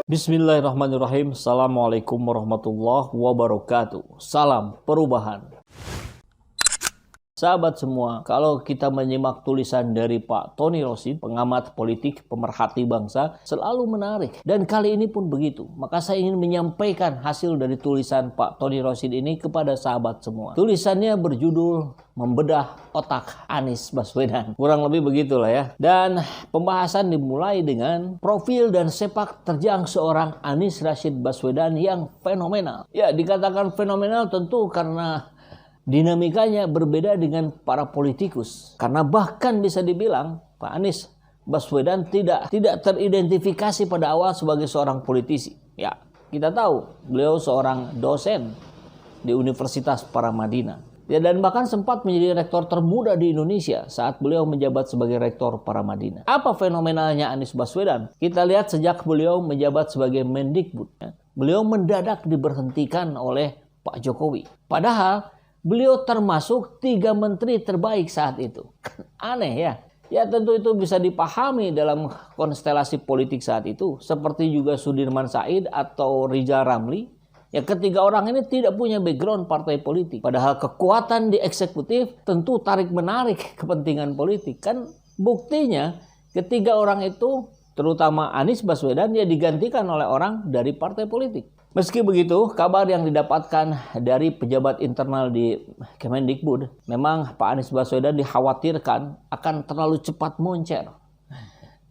Bismillahirrahmanirrahim. Assalamualaikum warahmatullahi wabarakatuh. Salam perubahan. Sahabat semua, kalau kita menyimak tulisan dari Pak Tony Rosin, pengamat politik, pemerhati bangsa, selalu menarik. Dan kali ini pun begitu. Maka saya ingin menyampaikan hasil dari tulisan Pak Tony Rosin ini kepada sahabat semua. Tulisannya berjudul Membedah Otak Anies Baswedan. Kurang lebih begitulah ya. Dan pembahasan dimulai dengan profil dan sepak terjang seorang Anies Rashid Baswedan yang fenomenal. Ya, dikatakan fenomenal tentu karena dinamikanya berbeda dengan para politikus. Karena bahkan bisa dibilang Pak Anies Baswedan tidak teridentifikasi pada awal sebagai seorang politisi. Ya, kita tahu beliau seorang dosen di Universitas Paramadina. Ya, dan bahkan sempat menjadi rektor termuda di Indonesia saat beliau menjabat sebagai rektor Paramadina. Apa fenomenalnya Anies Baswedan? Kita lihat sejak beliau menjabat sebagai Mendikbud, ya, beliau mendadak diberhentikan oleh Pak Jokowi. Padahal beliau termasuk 3 menteri terbaik saat itu. Aneh ya. Ya tentu itu bisa dipahami dalam konstelasi politik saat itu. Seperti juga Sudirman Said atau Rizal Ramli. Ya, ketiga orang ini tidak punya background partai politik. Padahal kekuatan di eksekutif tentu tarik-menarik kepentingan politik. Kan buktinya ketiga orang itu, terutama Anies Baswedan, dia digantikan oleh orang dari partai politik. Meski begitu, kabar yang didapatkan dari pejabat internal di Kemendikbud, memang Pak Anies Baswedan dikhawatirkan akan terlalu cepat moncer.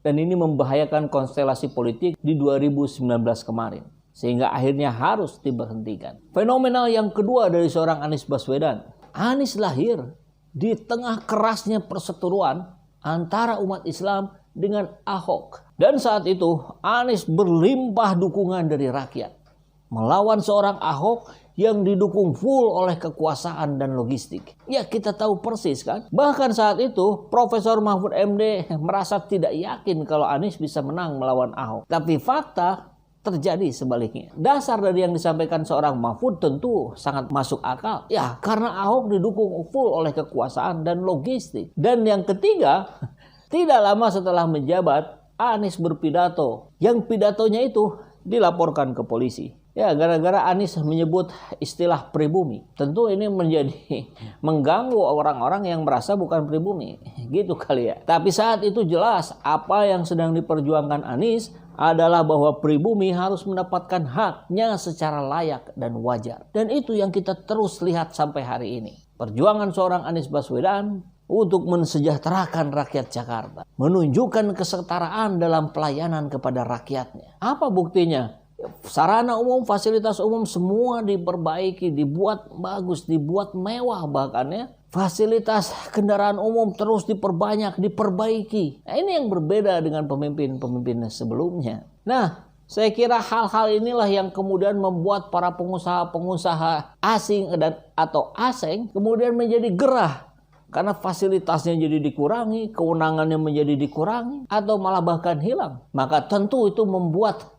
Dan ini membahayakan konstelasi politik di 2019 kemarin. Sehingga akhirnya harus diberhentikan. Fenomenal yang kedua dari seorang Anies Baswedan. Anies lahir di tengah kerasnya perseteruan antara umat Islam dengan Ahok. Dan saat itu Anies berlimpah dukungan dari rakyat melawan seorang Ahok yang didukung full oleh kekuasaan dan logistik. Ya, kita tahu persis kan. Bahkan saat itu Profesor Mahfud MD merasa tidak yakin kalau Anies bisa menang melawan Ahok. Tapi fakta terjadi sebaliknya. Dasar dari yang disampaikan seorang Mahfud tentu sangat masuk akal. Ya, karena Ahok didukung full oleh kekuasaan dan logistik. Dan yang ketiga, tidak lama setelah menjabat, Anies berpidato. Yang pidatonya itu dilaporkan ke polisi. Ya, gara-gara Anies menyebut istilah pribumi. Tentu ini menjadi mengganggu orang-orang yang merasa bukan pribumi. Gitu kali ya. Tapi saat itu jelas apa yang sedang diperjuangkan Anies adalah bahwa pribumi harus mendapatkan haknya secara layak dan wajar. Dan itu yang kita terus lihat sampai hari ini. Perjuangan seorang Anies Baswedan untuk mensejahterakan rakyat Jakarta. Menunjukkan kesetaraan dalam pelayanan kepada rakyatnya. Apa buktinya? Sarana umum, fasilitas umum semua diperbaiki, dibuat bagus, dibuat mewah bahkan ya. Fasilitas kendaraan umum terus diperbanyak, diperbaiki. Nah, ini yang berbeda dengan pemimpin-pemimpin sebelumnya. Nah, saya kira hal-hal inilah yang kemudian membuat para pengusaha-pengusaha asing dan atau asing kemudian menjadi gerah. Karena fasilitasnya jadi dikurangi, kewenangannya menjadi dikurangi, atau malah bahkan hilang. Maka tentu itu membuat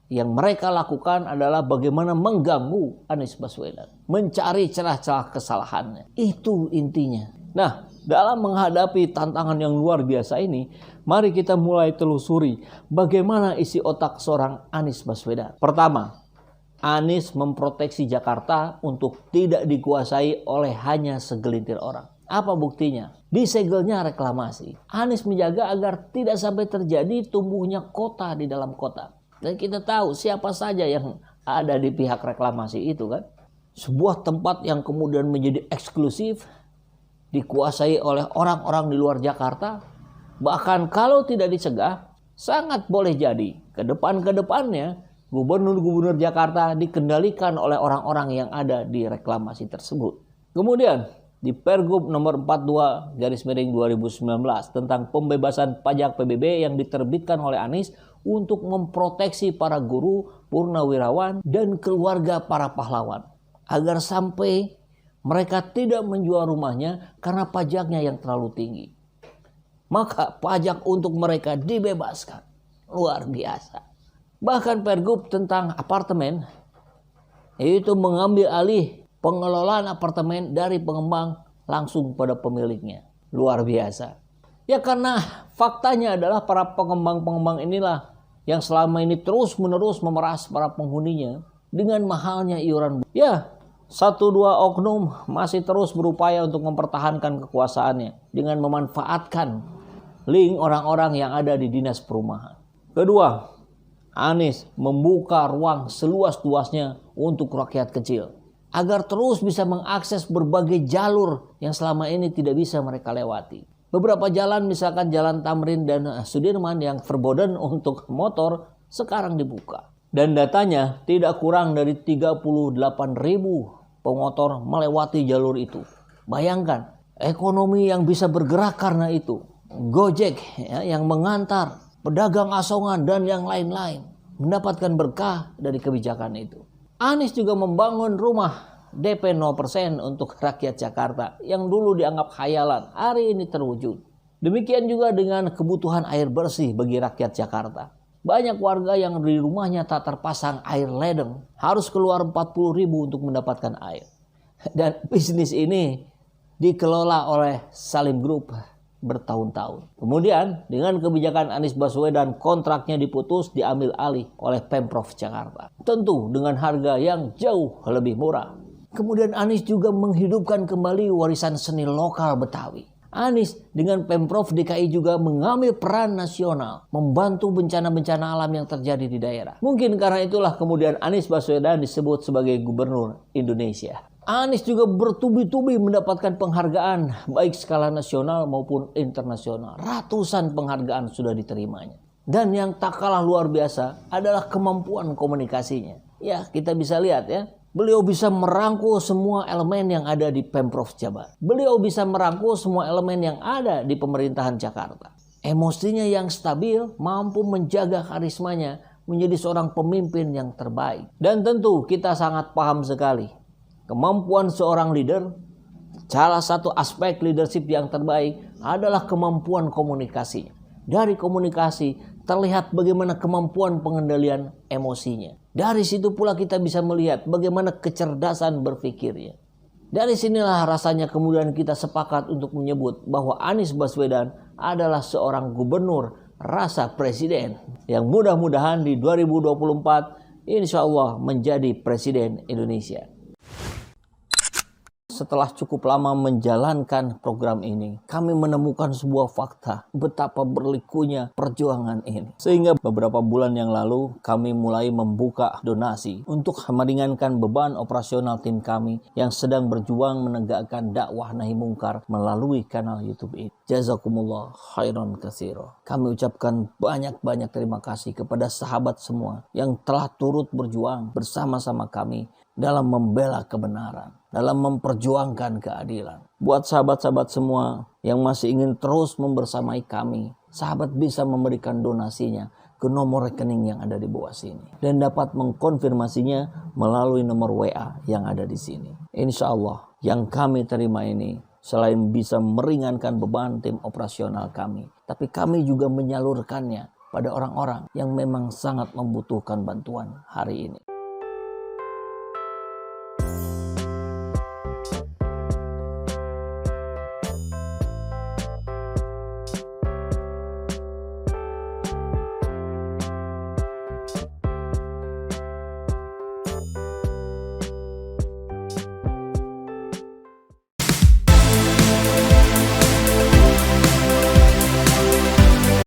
yang mereka lakukan adalah bagaimana mengganggu Anies Baswedan. Mencari celah-celah kesalahannya. Itu intinya. Nah, dalam menghadapi tantangan yang luar biasa ini, mari kita mulai telusuri bagaimana isi otak seorang Anies Baswedan. Pertama, Anies memproteksi Jakarta untuk tidak dikuasai oleh hanya segelintir orang. Apa buktinya? Disegelnya reklamasi. Anies menjaga agar tidak sampai terjadi tumbuhnya kota di dalam kota. Dan kita tahu siapa saja yang ada di pihak reklamasi itu kan. Sebuah tempat yang kemudian menjadi eksklusif, dikuasai oleh orang-orang di luar Jakarta. Bahkan kalau tidak dicegah, sangat boleh jadi ke depannya gubernur-gubernur Jakarta dikendalikan oleh orang-orang yang ada di reklamasi tersebut. Kemudian di Pergub nomor 42/2019 tentang pembebasan pajak PBB yang diterbitkan oleh Anies untuk memproteksi para guru, purnawirawan, dan keluarga para pahlawan. Agar sampai mereka tidak menjual rumahnya karena pajaknya yang terlalu tinggi. Maka pajak untuk mereka dibebaskan. Luar biasa. Bahkan Pergub tentang apartemen, yaitu mengambil alih pengelolaan apartemen dari pengembang langsung pada pemiliknya. Luar biasa. Ya karena faktanya adalah para pengembang-pengembang inilah yang selama ini terus-menerus memeras para penghuninya dengan mahalnya iuran. Ya, satu dua oknum masih terus berupaya untuk mempertahankan kekuasaannya dengan memanfaatkan link orang-orang yang ada di dinas perumahan. Kedua, Anies membuka ruang seluas-luasnya untuk rakyat kecil agar terus bisa mengakses berbagai jalur yang selama ini tidak bisa mereka lewati. Beberapa jalan, misalkan Jalan Tamrin dan Sudirman yang verboden untuk motor, sekarang dibuka. Dan datanya tidak kurang dari 38.000 pemotor melewati jalur itu. Bayangkan, ekonomi yang bisa bergerak karena itu. Gojek ya, yang mengantar, pedagang asongan dan yang lain-lain mendapatkan berkah dari kebijakan itu. Anies juga membangun rumah DP 0% untuk rakyat Jakarta yang dulu dianggap khayalan, hari ini terwujud. Demikian juga dengan kebutuhan air bersih bagi rakyat Jakarta. Banyak warga yang di rumahnya tak terpasang air ledeng, harus keluar 40.000 untuk mendapatkan air. Dan bisnis ini dikelola oleh Salim Group bertahun-tahun. Kemudian dengan kebijakan Anies Baswedan, kontraknya diputus, diambil alih oleh Pemprov Jakarta. Tentu dengan harga yang jauh lebih murah. Kemudian Anies juga menghidupkan kembali warisan seni lokal Betawi. Anies dengan Pemprov DKI juga mengambil peran nasional membantu bencana-bencana alam yang terjadi di daerah. Mungkin karena itulah kemudian Anies Baswedan disebut sebagai gubernur Indonesia. Anies juga bertubi-tubi mendapatkan penghargaan baik skala nasional maupun internasional. Ratusan penghargaan sudah diterimanya. Dan yang tak kalah luar biasa adalah kemampuan komunikasinya. Ya, kita bisa lihat ya. Beliau bisa merangkul semua elemen yang ada di Pemprov Jabar. Beliau bisa merangkul semua elemen yang ada di pemerintahan Jakarta. Emosinya yang stabil mampu menjaga karismanya menjadi seorang pemimpin yang terbaik. Dan tentu kita sangat paham sekali kemampuan seorang leader. Salah satu aspek leadership yang terbaik adalah kemampuan komunikasi. Dari komunikasi terlihat bagaimana kemampuan pengendalian emosinya. Dari situ pula kita bisa melihat bagaimana kecerdasan berpikirnya. Dari sinilah rasanya kemudian kita sepakat untuk menyebut bahwa Anies Baswedan adalah seorang gubernur rasa presiden yang mudah-mudahan di 2024 insya Allah menjadi presiden Indonesia. Setelah cukup lama menjalankan program ini, kami menemukan sebuah fakta betapa berlikunya perjuangan ini. Sehingga beberapa bulan yang lalu kami mulai membuka donasi untuk meringankan beban operasional tim kami yang sedang berjuang menegakkan dakwah nahi mungkar melalui kanal YouTube ini. Jazakumullah khairan katsira. Kami ucapkan banyak-banyak terima kasih kepada sahabat semua yang telah turut berjuang bersama-sama kami dalam membela kebenaran, dalam memperjuangkan keadilan. Buat sahabat-sahabat semua yang masih ingin terus membersamai kami, sahabat bisa memberikan donasinya ke nomor rekening yang ada di bawah sini. Dan dapat mengkonfirmasinya melalui nomor WA yang ada di sini. Insya Allah yang kami terima ini selain bisa meringankan beban tim operasional kami, tapi kami juga menyalurkannya pada orang-orang yang memang sangat membutuhkan bantuan hari ini.